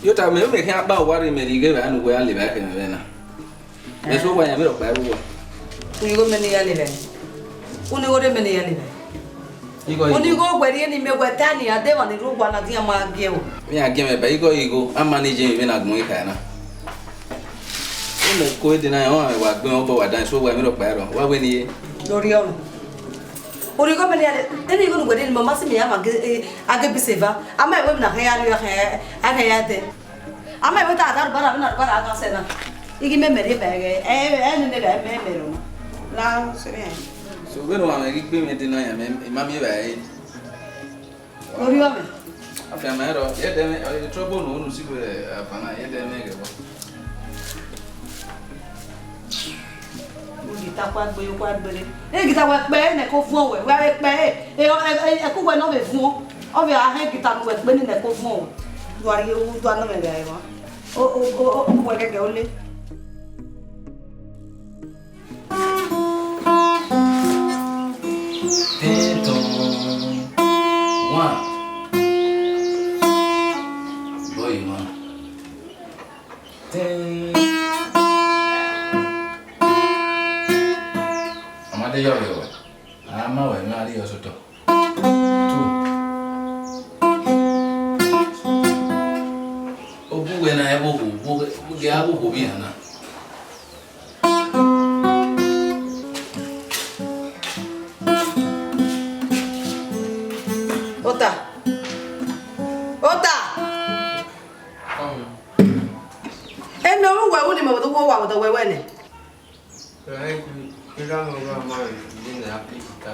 Yo ta me me kan ba wa re me dige ba nu wa le ba ke me na. Me so wa ya me ro ba wo. Uni go me ni ya le ba. Uni go de me ni ya le ba. Uni go gwe ri ni me gwe ta ni ade wa ni ru gwa na ti ma ge o. Me ya ge me ba igo am manage me na gun ka na. Me ko de na wa gbe o bo wa dan so wa me ro ba ro. Wa we ni. Lori o. Uni go me ni ya le. Eni go gwe ni mama si me ya ma ge age biseva. Ama e we na ya le ya de. Ama e we ta dar bara na bara ka se na. Igi me me de ba ge. Ne de me ro. La se bien. So we no ma me gbe me de na ya me ma me ba e. Lori o me. Afia me ro. Ye de me trouble no si go afana ye de me ge bo. Gita kwa gbe yo kwa gbere gita wa pe ne ko fun o we pe ku we no be fun o be a he gita no we pe ni ne ko fun o do ari o do na me ga e o we ke o le Teton one boy man yo yo ama we ma ri osoto 2 obu we na ebo bu ge abu ko bi na ota me o we wo ni me wo wa wo we we ne Ega mo na apika.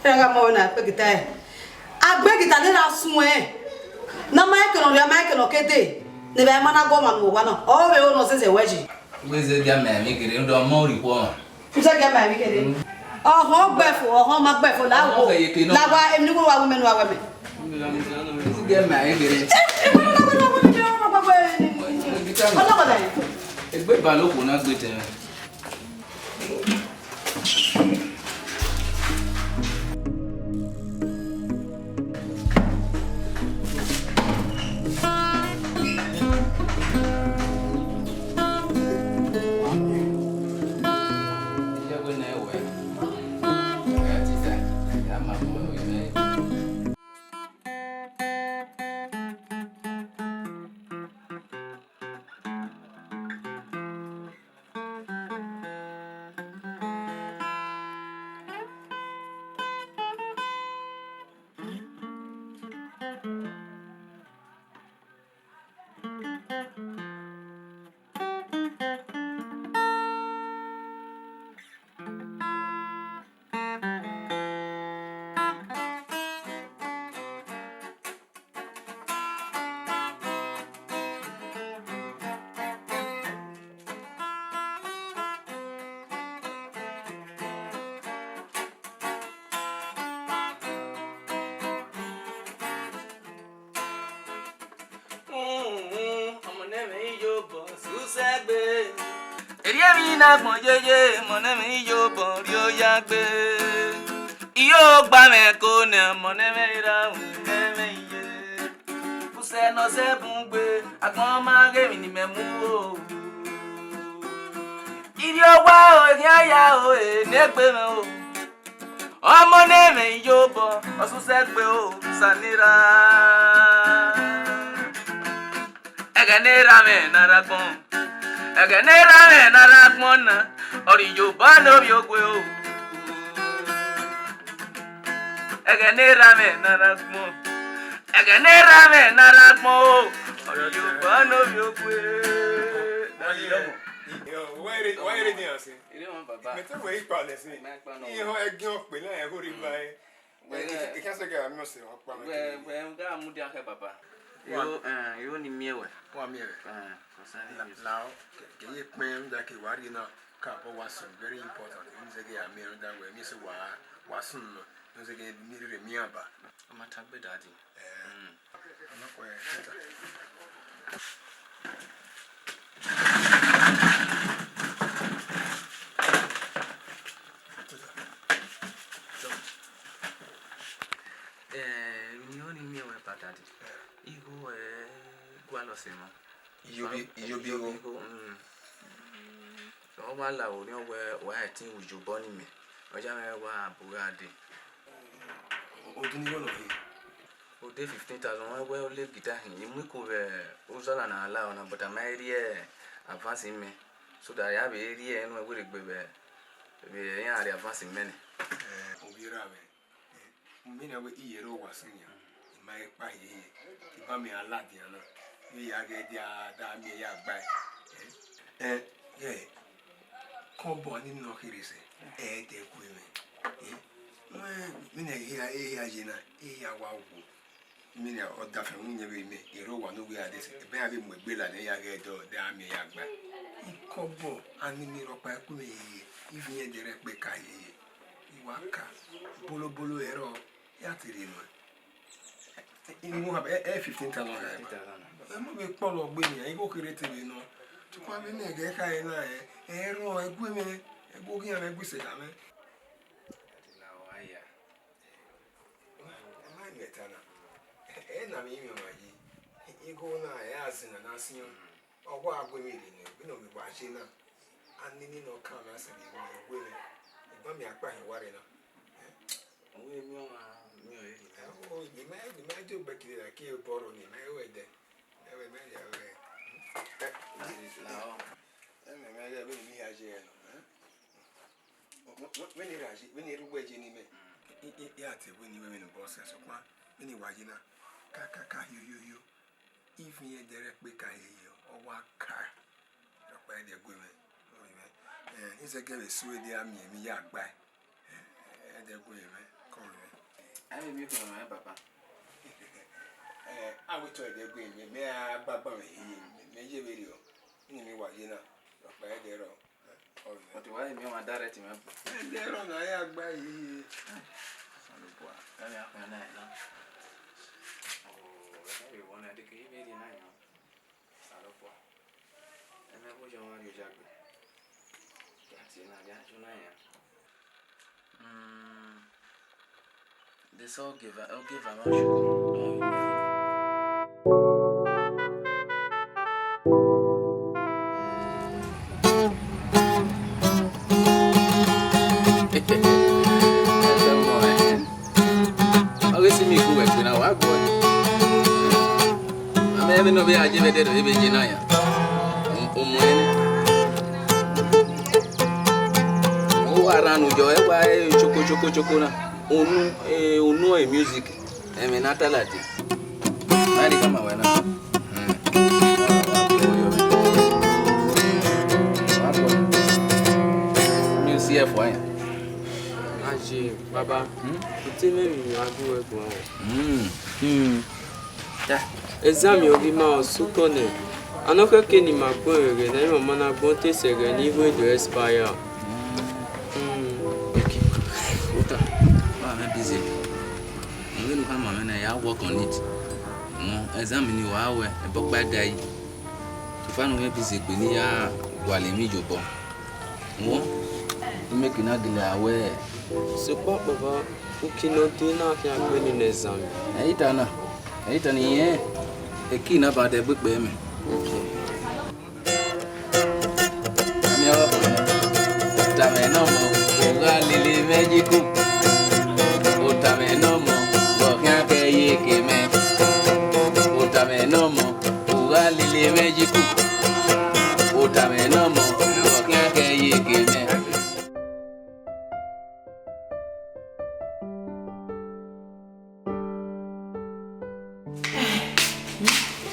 Ega mo na apika. Agbe kita le na sun na ma ke no kete. Ne ba ma na go ma no wa no. O we o no se weji. we ze dia me mi kere ndo mo ri ko ma. Nse ga ma mi kere. Oho gbefo, oho ma gbefo la wo. La wa emi ni ko wa wo me no wa me. Ze dia me kere. Egbe ba lo ko na gbe te. Èmi náà gbọ̀n jẹ́jẹ́ mọ̀nẹ́mi yóò bọ̀ rí ó yá gbé. Yóò gbà mẹ́kọ́ ní mọ̀nẹ́mi ra òun mẹ́mẹ́ iye. Kùsẹ̀ náà sẹ́bùn gbé àgbọ̀n máa gẹ̀mí ní mẹ́mú o. Ìdí ọgbà òkè àyà o ènìgbè mi o. Ọmọ nẹ́mẹ̀ yóò bọ̀ ọ̀sùn sẹ́gbẹ̀ o sànírà. Ẹ̀gẹ̀ nira mẹ́ nara gbọ́n. Ẹ̀gẹ̀ nira mẹ́ nara gbọ́n náà. Ọ̀rì Yorùbá lórí ogwe o. Ẹ̀gẹ̀ nira mẹ́ nara gbọ́n. Ẹ̀gẹ̀ nira mẹ́ nara gbọ́n o. Ọ̀rì Yorùbá lórí ogwe. Why are you dancing? Ilé wọn bàbá. Mẹ́tẹ́ wẹ̀ ipa lẹ́sìn. Iye hàn ẹgbẹ́ ọ̀pẹ náà ẹ̀hó rí báyìí. Ìkẹ́sẹ̀ kẹ́ àmì ọ̀sẹ̀ ọ̀pá mi. Wẹ̀ ń gá àmúdí akẹ́ bàbá. Yóò ní miẹ̀wẹ̀. Wọ́n mi rẹ̀. Now, kìí pín ẹ̀rọ̀dà kí wàá rí náà káàbọ̀ wá sùn very important. Ní sẹ́kẹ̀ àmì ẹ̀rọ̀dà wẹ̀ mí sẹ́ wàá sùn nù. Ní sẹ́kẹ̀ mi rẹ̀ mí àbá. Ọmọ tá gbé dàdí. Ọmọkọ̀ ẹ̀ tẹ́tà. Ọba la o ní ọwọ́ àti òjò bọ́ ní mi ọjà mẹ́wàá àbúrò àdé. Ọdún ní lọ́nà yìí. O dé 15,000 wọ́n wẹ́ ó lé gìtá yìí mú kó rẹ̀ ó sọ́nà náà la ọ̀nà bọ̀tà máa rí ẹ̀ àfáàsì mi sódà yà bẹ̀ rí ẹ̀ ẹnu ẹgbẹ́ gbé bẹ̀ yẹn àrí àfáàsì mẹ́ni. Òbí rà mẹ́ mi náà wẹ́ iyẹ̀rọ wà sí yàn ìmá ẹ̀pá yìí ìbá mi aládìyàn náà ní ìyá gẹ́gẹ́ àdáàmì ẹ̀yà àgbà ẹ̀ yẹ kọ́ bọ̀ nínú ọ̀kẹ́rẹ́sẹ̀ ẹ̀ẹ́dẹ́gbù mi mi náà ẹ̀yà yìí náà ẹ̀yà wà wò mi náà ọ̀dàfẹ́ ń yẹ mi èrò wà lówó àdẹ́sẹ̀ ẹ̀bẹ́ yà bí mo gbé lànà ẹ̀yà gẹ́gẹ́ àdáàmì ẹ̀yà àgbà ikọ́ bọ̀ anínírọ̀pá ẹ̀kú mi yìí ìfìyẹn dẹ̀rẹ̀ pé ká yìí ìwà ká bólóbóló ẹ̀rọ yàtìrì nù ìwọ ẹ̀ 15,000 ẹ̀ mọ̀ bí pọ̀ lọ gbé mi ẹ̀ ikú kéré tèmi nù tukọ̀ abẹ́ ní ẹ̀gẹ́ ká yẹn náà ẹ̀rọ ẹgbẹ́ mi ẹgbẹ́ kí yẹn ẹgbẹ́ sẹ̀dá mi. Na mi ma yi igo na ya azina na asin ogwa agwe mi ri ni bi no bi wa se na anini no kan na se bi wa egwe ni igba mi apa hin ware na Owo emi o ma mi o ri. o ni ma jo gbe kiri la ki boro ni ma we de ewe me ya we Lao. me me ya be mi ya je no me ni raji me ni rugbe je ni me ya te we ni we no boss so pa me ni wa ji na kaka yo even ye direct pe ka ye o wa ka o pa de gwe me ni se ke le suwe de ami mi ya gba de gwe me ko me Ai mi ko ma papa. I will try de gwe me baba me je beri o ni mi wa ye na o pa de ro But why mi o ma direct me? de ro na ya gba yi Salo boa. Kami aku na na. We want to get very nice. Salopo. And I was on your jacket. That's in a Jacunaya. This all give a much. Ebe no be aje bedero ebe jina ya omwene o aranu jo e wa choko na onu e music e me natalati nani kama wana mi CF wa ya aje baba ti me mi agu egbon ta exam yogi ma sukone anoke ke ni ma gbon ere na mo mana gbon te sere ni we do expire okay ota I'm busy ngene kama mena ya work on it no exam ni wa we e bokpa dai to fa no me busy pe ni ya wale mi jobo. Mo make na gele awe. C'est pas papa ou qui n'ont pas qui a gagné les amis. Aita ni e ki na ba de gbegbe mi. Ami awa ko ta me no mo ga lele mejiku. O ta me no mo bo kan ke ye ke me. O ta me no mo ga lele mejiku. O ta me no mo bo kan ke ye ke me.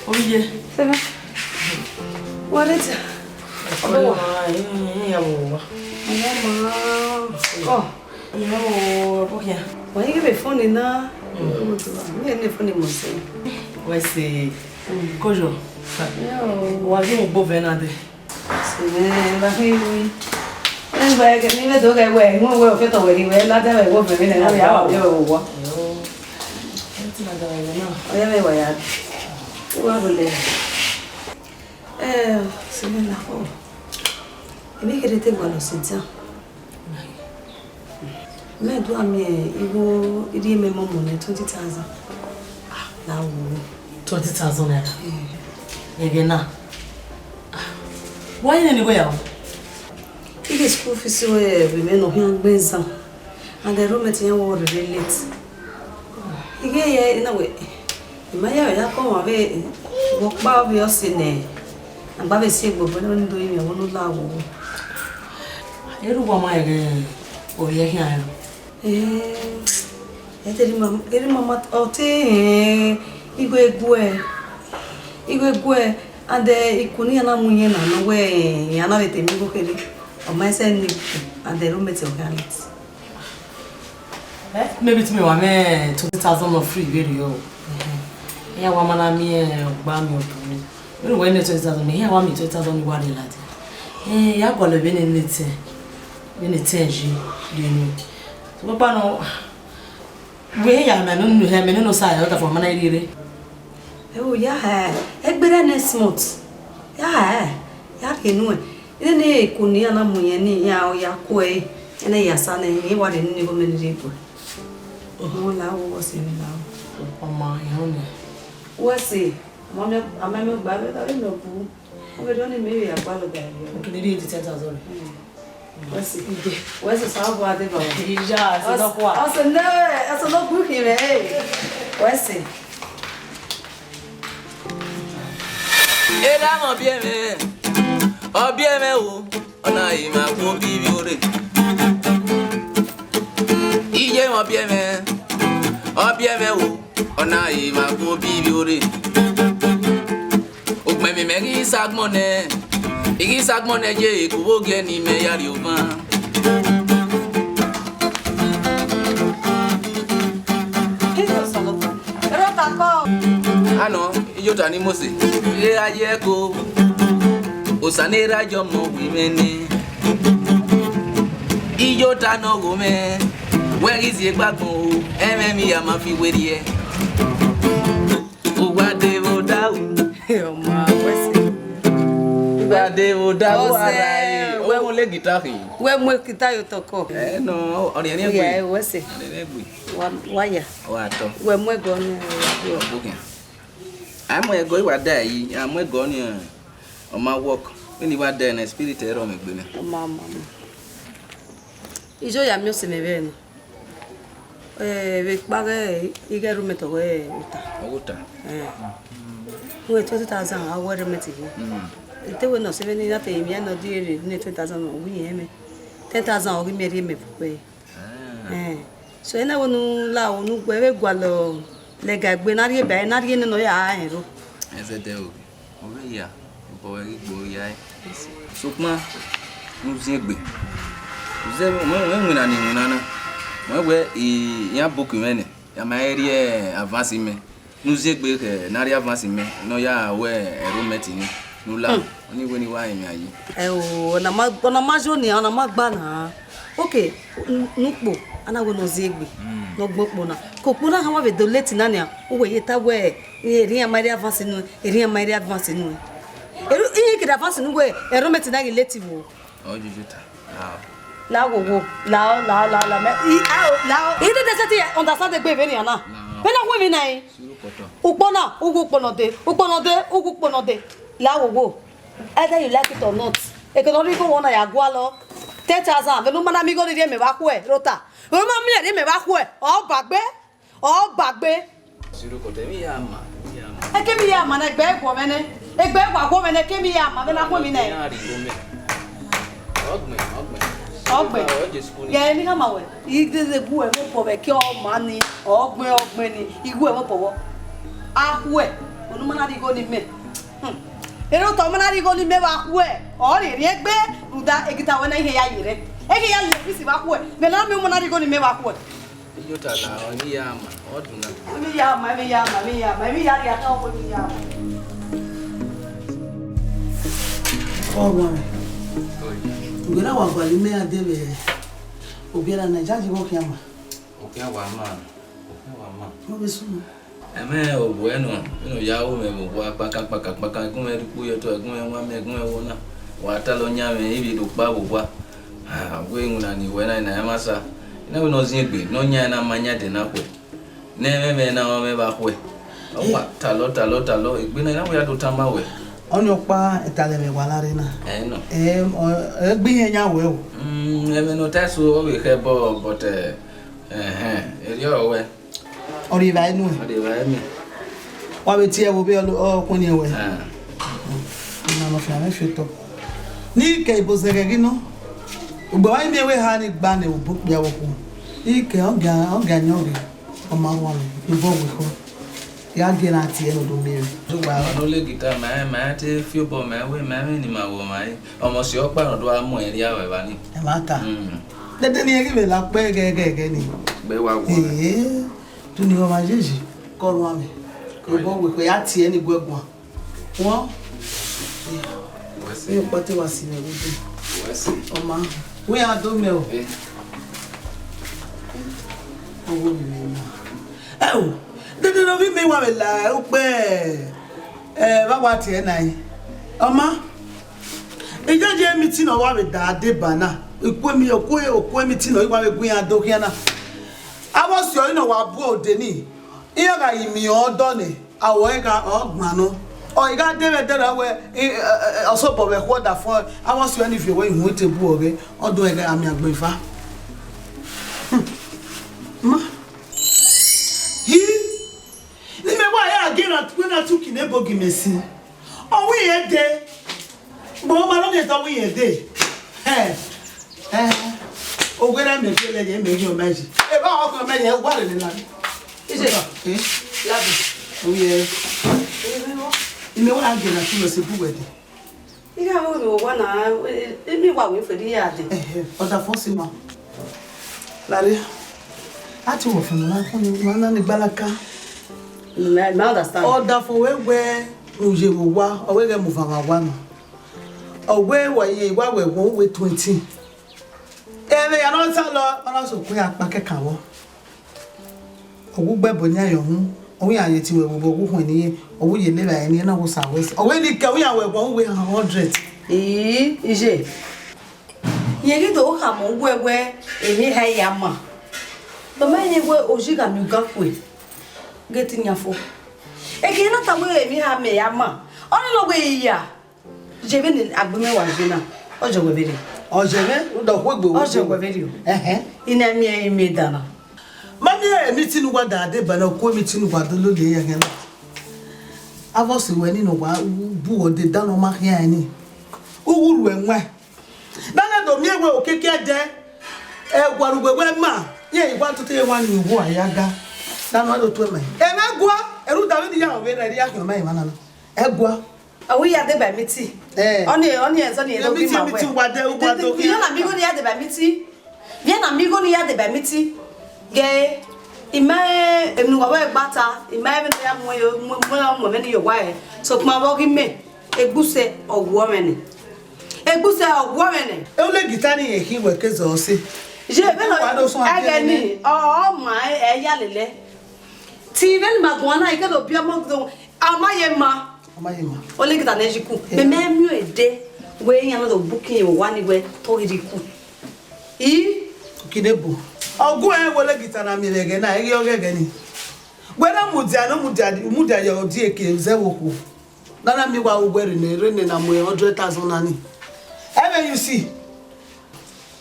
Oye, ça va? What is it? Oh, why you give me phone now? Me phone mo se. Ouais, c'est Kojo. On a vu mon beau Venade. C'est la fille oui. En va que ni me toca we, no we fe to we la de we wo fe na ya wa yo wo. Oya me wa ya. Wa bole. C'est là oh. Et bien qu'elle était voilà c'est ça. Mais doit me il y a même mon 20,000. Ah, là où 20,000 naira. Yegena. Why you go out? It is school fees we men no young benza. And the room at your ward relate. Again, in a way. My ya come away, walk by your sin. And Baba said, but when doing your own love. Everyone my again. Oh, yeah, here. Mama, oh, Igwe, and the Ikuniana Muyana, no way, Yana with the Migo or my son, and the roommates of Hannes. Maybe to me, 20,000 of free video. Yeah, woman, I'm here, Bammy. When the 20,000, here, 20,000 Uwadiae lad. Yeah, I've got a Benin it. In a tenji, you know. So, Papa, no. Where ya man, no, have no side out of a man. Oh, yeah, a better smooth. Yeah, you know. In a Kuniana Muyani, ya koi, and a yasan, and he was in the woman. Oh, now was in now. Oh, my own. What's it? Mamma, I'm a baby, I don't know who. We don't maybe a ball of that. Can you read the 10,000? Where's the sound? Já, você não pode. Nossa, não, essa não burri, velho. Where's it? Era mo bien me o ona ima ko bibiore. Iye mo bien me o ona ima ko bibiore. Ogme mi megi sagmone. Igi sagmone je ko woge ni me yari oban. Ano, ijota ni Mose. Ile aye ko. Osanera jomo wimeni. Ijota no go me. Where is ye gbagbo? Ememi ya ma fi weri e. Uwadiae wo dawo. Oh ma, where's Uwadiae wo dawo ara. We mo le guitar yi. We mo guitar yo toko. No, ori ni egbe. Yeah, where's it? Ori ni egbe. Waya. O ato. We mo go ni. Obukin. Amo ego Uwadiae yi, amo ego ni o ma work. Ni Uwadiae na spirit ero me gbe ni. Oh mama. Ijo ya mi o se me be no. We page ige room to we uta. Oguta. We 20,000 award room to you. Ite we no 7 na te mi no di ni 20,000 o wi eme. 10,000 o gi me ri me pe. So ena wonu la onu gbe we gwa lo le gagbe na ri ebe na ri ni no ya ero. Eze de o. O we ya. Bo we gbo ya. Sukma nu zegbe. Uze mo nwina ni nwina na. Mo we ya boku mene. Ya ma eri avance me. Nu zegbe ke na ri avance me. No ya we roommate ni. Nu la. Oni we ni wa emi ayi. O na ma joni na ma gba na. Okay, nupo ana go no zegbe. No gbogbo na. Ko pona ha wa be do late na ni a. O we yeta we eri ya ma ri avance nu, eri ya ma ri avance nu. Eru que d'avance nous ouais et remettre dans relative Oh jujuta. là mais là il était cette on t'a ça de bébé ni ana mais là oui mais ukpona là either you like it or not e ko ri ko wona ya gwa lo 10,000 me no mana mi go ri me ba ku e rota o ma mi ri me ba ku e o bagbe Suru kote mi ya ma e ke mi ya ma na egbe gwa mene ke mi ya ma me na ku mi na Ogbe. Yeah, ni kama we. Igde bu e mo po be ki o ma ni. Ogbe ni. Igu e mo po wo. Ahwe. Onu mana ri go ni me. Ero to mana ri go ni me ba ahwe. O ri ri egbe ruda egita we na ihe ya yire. Ege ya le bisi ba ahwe. Me na me mana ri go ni me ba ahwe. Ijota la oni ya ma. Oduna. Mi ya ma. Mi ya ri aka o mi ya ma. Oh, mami. Ngera wa gwali me adebe obiara na jaji wo kiama Okia wa ma. mo besu Eme obueno ino ya o me mo wa paka gun e ku yo to gun e wa me gun e wona wa ta lo nya me ibi do pa bo wa we nguna ni we na ya masa ina we no zin egbe no nya na manya de na ko ne me na o me ba ko o wa ta lo egbe na ina we ya do tama we onyo pa etaleme walare na no egbe yen ya we o eme no ta so o we ke bo but eri o we ori ba inu o de ba mi wa be ti e wo be okun we na no fa me feto ni ke ibozere gi no ugbo wa mi we ha ni gba ne obo ya wo ku ni ke on ga nyori o ma wa mi ibo we ko ya gena ti eno do mere do wa no le guitar ma te feel bo ma we ma ni ma wo ma omo si o pa ro do amu eri awe ba ni e ma ta dede ni eri be la pe gege ni gbe wa wo tu ni o ma jeji ko ru ami ko bo we ko ya ti eni gwegun won we po te wa si me wo o ma we a do me o o wo mi na o dede no bi me wa be la o pe ba wa ti e na yi oma ejeje mi ti no wa be da de bana okwe mi ti no wa be gun ya do kiana awo si o ino wa bu ode ni iya ga imi odo ni awo e ga ogbon no o iga de be de we oso bo be ko da fun awo si o ni fi we ihun te bu ore odun e ga ami agbefa ma ni me wa ya gera twina tuki ne bogi mesi o wi e de bo ma lo ne to wi e de o gwera me fele je me yo meji e ba o ko me ye gwa re ni la ise labi o ye ni me wa gera tu lo se bu we de Iga wo wa na mi wa we fe di ya de o da fon si ma lare ati wo fun na fun na ni balaka I understand. Order for where uje wo wa o we ge mu fa wa no o we wa ye wa we won we 20 ebe ya no sa lo ona so kun apa keka wo ogugbe bo nya yo hu o wi aye ti we wo ogu hun ni o wi ye le ba ni na wo sa we o we ni ke wi awe won we 100 ije ye gi do ha mo wewe emi ha ya ma to me ni we ojiga mi ga kwe geti nyafo e ke na ta we emi ha me ya ma oni lo we ya je be ni agbeme wa jina ojo we be o je me do ko gbe wo ojo we be ina mi emi dana mami e mi tinu gwa da de ba na ko mi tinu gwa do lo le yan na avosi we ni no gwa bu o de dano ma ya ni uwuru enwe dana do mi ewe okeke je e gwarugwe we ma ye igwa tutu ye wan ni wu ayaga dana do to me e na gwa eru David ya o be na ri ya ko mai mana na e gwa awi ya de ba miti oni enzo ni edo bi ma we miti gwa de u gwa do ki na migo ni ya de ba miti bien na migo ni ya de ba miti ge imae enu wa we gbata imae me ya mo me ni yo wa e so kuma bo gi me egbuse ogwo me ni egbuse ogwo me ni e o le gitari ye ki we kezo se je be no ageni o ma e ya lele ti ben ma gwana ike do bia mo do amaye ma Only get an ejiku. Me me a day where you know booking one way to ejiku. Kinebu. Ogu wole gitana mi lege na ege oge gani. Gwena mudia ya odie ke zewoku. Nana mi wa ugwere ne rene na mo 100,000 nani. Even you see.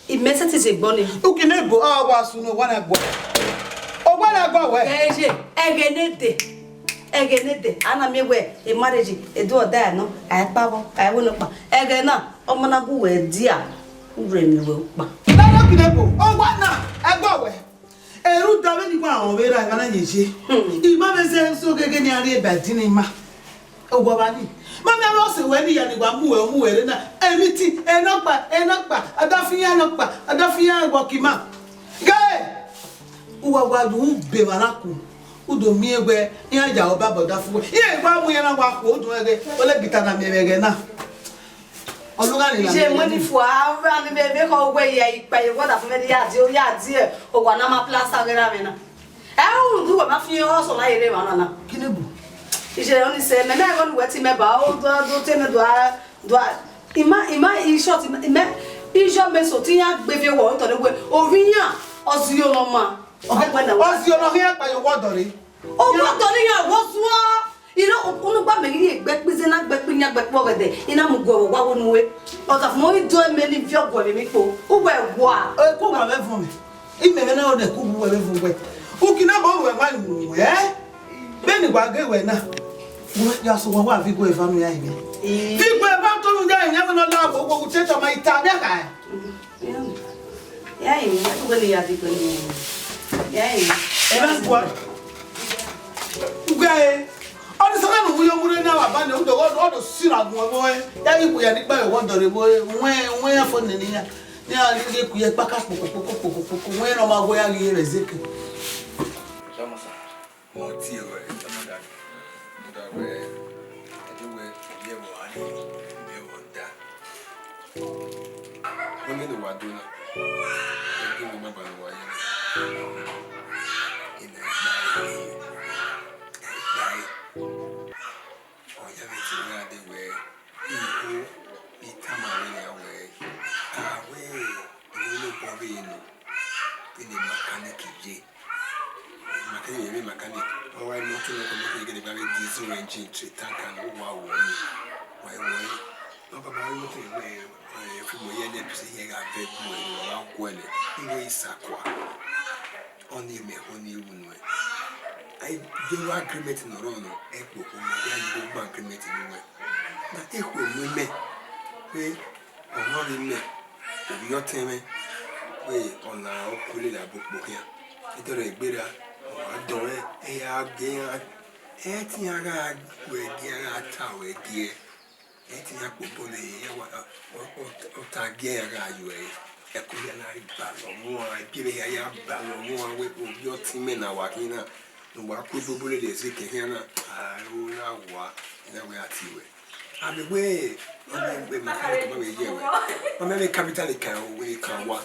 It message is a bonny. Ukinebu wasu no wana gbo. O wana gbo we. Egenede ana mi we e marriage e do da no ai pawo ai wono pa ege na o mana gu we dia ure mi we pa Dara Kinebu o wana egbo we eru da we ni gba awon we ra kana yeje ima be se so gege ni ari e badini ma ogbo ba ni mami awo se we ni ya ni gba mu we re na emiti enokpa adafiyan nokpa adafiyan gbo kima gae uwa du be maraku udo miegwe ya ja oba boda fu ye gba mu yana gba ko odun ege ole gitana mi ege na oluga ni la je mo ni fu a mi be ko gwe ya ipa ye woda fu me ya di o wa na ma plaster ge ra me na e du ko ma fi o so la ere ma na Kinebu je oni se me na go ni weti me ba o do te me do ima I short me I jo me so ti ya gbe fi wo to de gbe oviyan osiyo no ma osiyo no here pa yo wodori o mo to ni ya wo so ino unu gba me ri egbe pize na gbe pinya gbe po gede ina mu go wa wo nuwe o ta mo do me ni fi ogo mi po u gbe wa e ko ma be fun mi ime na o de ku bu we fun gbe Ukinebu we ma nu be ni gba ge we na mo ya so wa fi go e fanu ya ime fi go e fa to nu ja yen no la bo go te to ma ita be ka ya yin ko ni ya di ko ni ya yin e ba gwa gbe oni so na mu yo mure na wa ba ni o do sira gun mo ya yi ku ya ni pa e wodore mo we fo ni ya ni a ni ku ye pa ka popo we no ma go ya ri rezeke mo ti o e mo da we ye mo ani be mo da mo ni wa do na e mo ma ba wa ye ina dai o ya me ti na de we I tamare ya we we ni lo bo be ni mechanic je mechanic why not to make it very diesel engine to tank and wow why no baba you think we if we hear them say here are very good or well in sakwa only me only one I do agreement in rono ekpo ko me ya you go agreement in we na ekpo me we only me we your time we on na okule la bokbokia itore egbera don e ya ge e ti ara we ge ara ta we ge e ti ya popo le e wa o ta ge ara yu e ko ya na ri ba lo mu a bi be ya ba lo mu a we o yo ti me na wa kina no wa ko popo le de se ke na a ru na wa na we ati we abi we o be ma ka ko we ye we o me capital kan we kan wa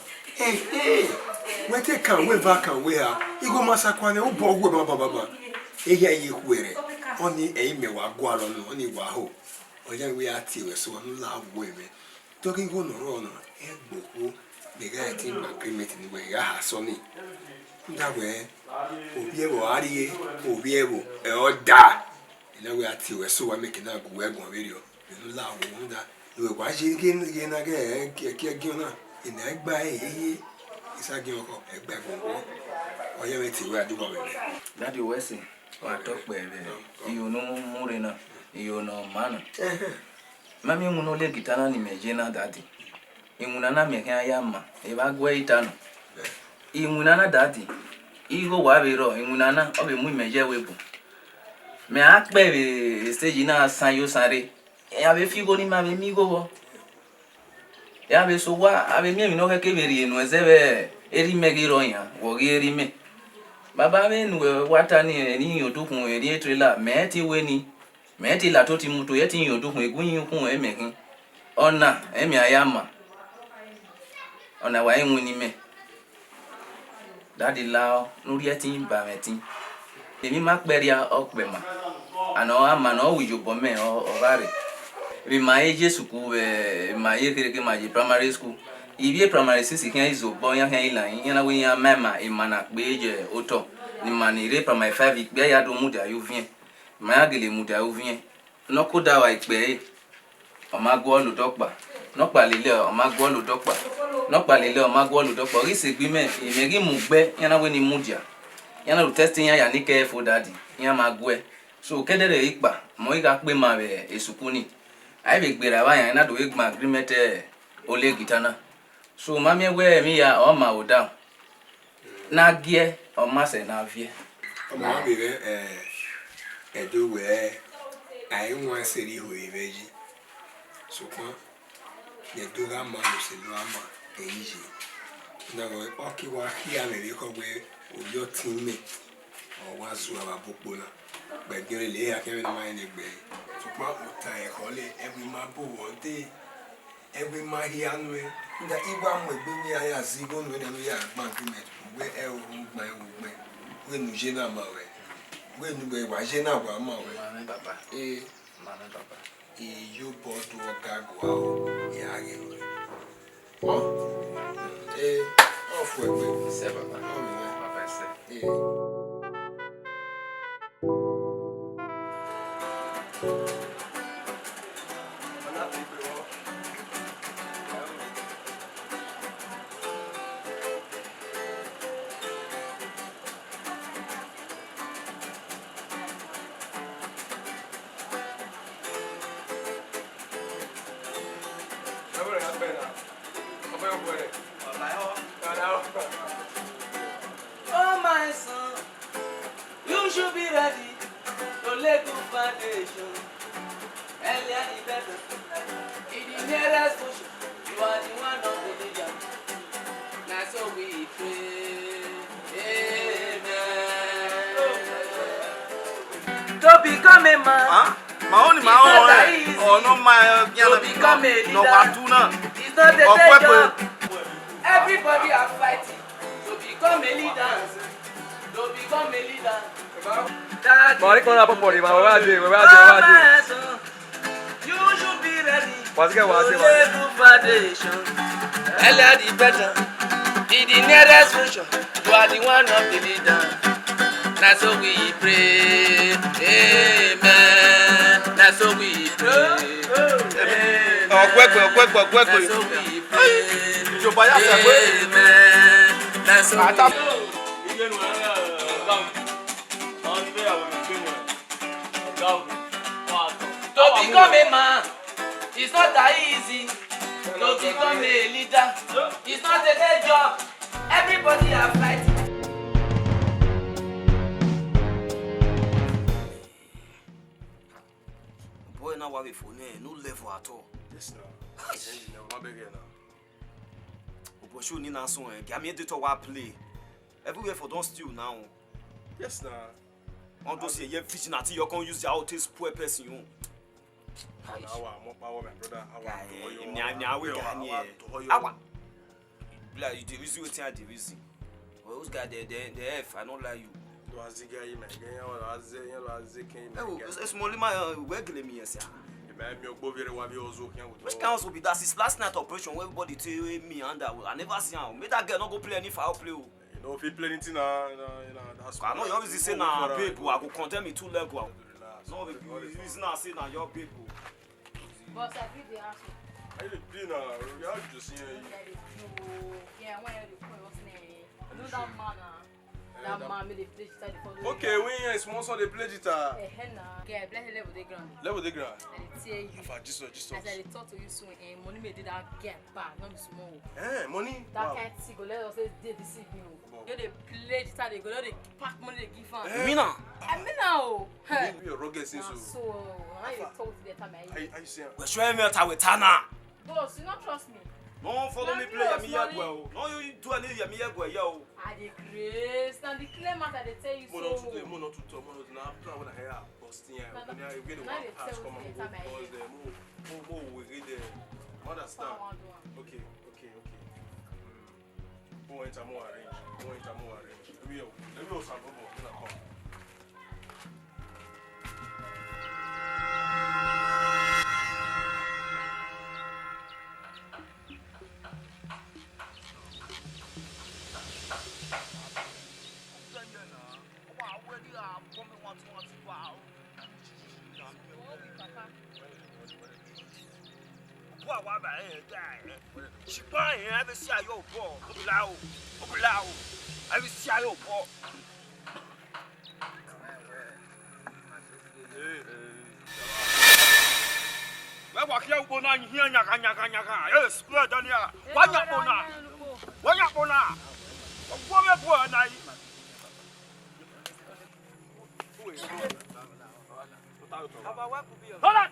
we take can we back and we are igo masakwa ne ubo ogwe baba ehia yi kwere oni eime wa gwalo no oni wa ho oya we ati we so no la we me talking go no ro egbo the guy team agreement ni we ya ha so ni nda we obi e wo ari obi e wo e oda ina we ati we so wa make na go egun video no la wo nda we kwa ji ge na ge ke na ina egba isagi oko egbe gbogbo oye we ti we adugo we daddy wesi wa to pe be iyo no mure na iyo no mana mami nguno le gitana ni mejena daddy inguna na me kan ya ma e ba gwe itanu inguna na daddy igo wa be ro inguna na o be mu meje webu me akpe be stage na san yo sare ya be figo ni ma be mi go bo ya be so wa abe mi no ke beri enu ezebe eri megiro yan wo gi eri me baba me nu wata ni odukun eri trailer me ti we ni me ti la to ti mu to ye ti odukun egun yin kun e mekin ona emi ayama ona wa enwu ni me daddy la lori e ti ba me ti emi ma peria okpe ma ano ama no we you bome o vare we my school my ke my primary school ibi primary 6 kan izo bon ya kan ilan yan we yan mama e mana pe je oto ni mani re primary 5 igbe ya do mu da yo vien ma gele mu da yo vien no ko da wa ipe o ma go oludokpa no pa lele o ma go oludokpa no pa lele o ma go oludokpa ri se gbi me e me ri mu gbe yan we ni mu dia yan na testing yan ya ni ke for daddy yan ma go e so kedere ipa mo iga pe ma be esukuni ai be gbera wa yan na do igma agreement ole gitana so mami we mi ya o ma oda na gie o ma se na vie o ma be edo we ai won seri ho ibeji so kwa ye do ga ma lo se lo ama eji na go o ki wa hia me be ko we o yo tin me o wa zu aba popo na be gere le ya ke me ma ni gbe so kwa o ta e ko le every ma bo wo de every ma hia no e nda igwa mo egbe mi aya zigo no de no ya gba agreement we e o gba e wo gbe we nu je na ma we nu gbe wa je na wa ma we baba mama baba yo bodo gago ya ge o ofu egbe se baba baba se Oh my son, you should be ready to lay good foundation. Earlier the better. In the nearest bush, you are the one of the leader. Now so we pray. Amen. To become a man. Huh? My own. Oh no, my. To become a leader. No, Batuna. It's not a job. Everybody are fighting to become a leader. To become a leader. Bari con la popoli, ma guarda. You should be ready. What's going on? Foundation. Earlier the better. In the nearest future, you are the one of the leader. That's how we pray. Amen. That's how we pray. Amen. That's how we pray. Amen. That's how to become a man, it's not that easy. To become a leader, it's not a day job. Everybody are fighting. Boy, now what we for no level at all. Yes, no. My big now. But show ni na so eh. Game dey to wa play. Everywhere for don steal now. Yes, no. On those here fishing at you can use your taste poor person you. More power, my brother. Like you the reason we think the reason. Well, those guys they F, I don't like you. It's small man we me yes. Which can also be that since last night operation where everybody tell me under I never see him. Make that girl not go play any foul play. You know, if you play anything, that's I know you always say na people I go content me 2 level. No, the reason I say na your people. Boss, I feel the answer. I play now. You have to see. Yeah, when you point what's name? Do that man. That man made the play guitar the Okay, when you small son they play guitar. Yeah, bless level the ground. Level the ground. And it tell you. Just. As I talk to you soon, and money made that get back, not be small. Money. That can't see go let us say they deceive you. They play guitar, they go they pack money they give am. Mina. I mean now. You are rugged since So now you talk to the time. I see. We show me out with Tana. Boss, you not trust me. No, follow me play Yami Yagwell. No, you do any Yami Yagwell, yo. I the grace. Now the clear matter they tell you so. Mono to now plan when I hear Boston. When I get one pass come and because the more we read the understand. Okay. More into more arrange. Let me also come. wa ba she buy every see your ball. Oblau. Every see your ball. Wa kia uko na hia nyaka. Yes, spread on ya. Wanya bona. Wo be bo na yi. Hold on.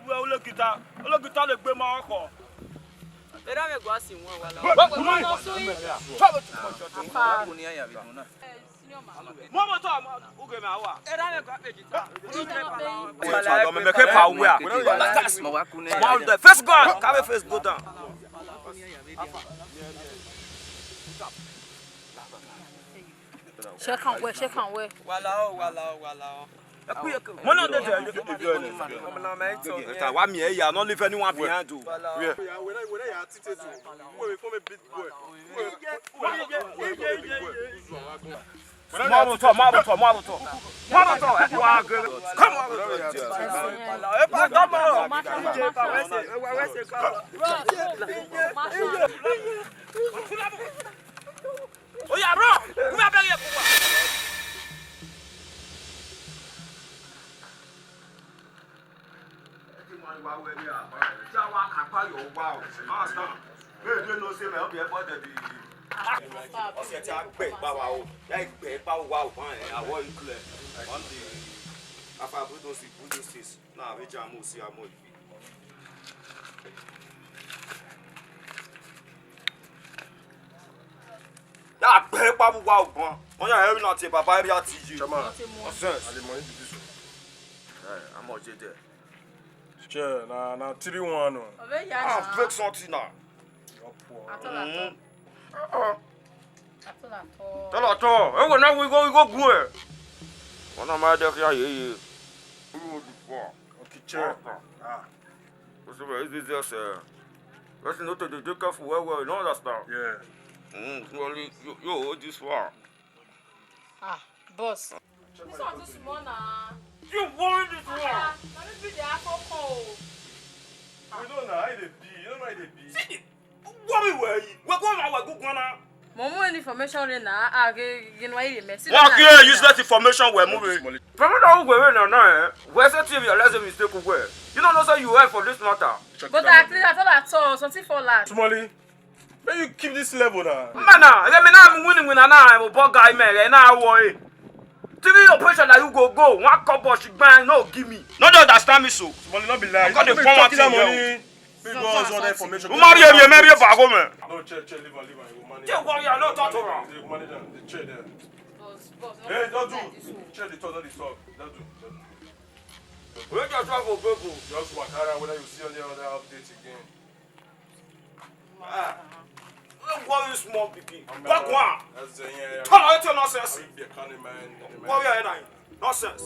Ole kita le gbe ma ko. Era me gwa si won wala. Mama to uge me awa. Era me gwa pejita. Me ke pa uwe. The first go, come first go down. Check on where. Wala. One of the wa me here, not leave anyone behind you. Marble top. Come on. Oh yeah, bro. Come here. Sure, na 3-1. Ah, fake something now. Tell us all. We go good. One of my dear here. Okay, chair. What's this just let's not to do careful well, you understand? Yeah. Well, you hold this far. Boss. This one too small now. You hold this far. Let me be the apple cold. You don't know how they be. You don't know how they be. See, what we were? We're going to go now. More information in now. You know, I mess. Okay, useless information we're moving. From now we're in now. Where's the TV? Let's say mistake where. You don't know so you have for this matter. But actually, I thought something for that. Smally, may you keep this level now. Man, let me now I'm winning when I'm a bug guy, man, and I worry. TV operation that you go. One cup of shit, no, give me. No, don't understand me so. Smally, not be lying. Got the format that money. We go all that information. You marry you maybe you back home. No, chair, leave on. You worry, I don't talk around. The manager, the chair there. Boss. Hey, don't do. Chair the talk, don't talk. Don't do. Where just travel, go. Just walk around whether you see on the other updates again. Don't worry, small picking. Back one. That's the Tell her nonsense. the economy, man. Worry, nonsense.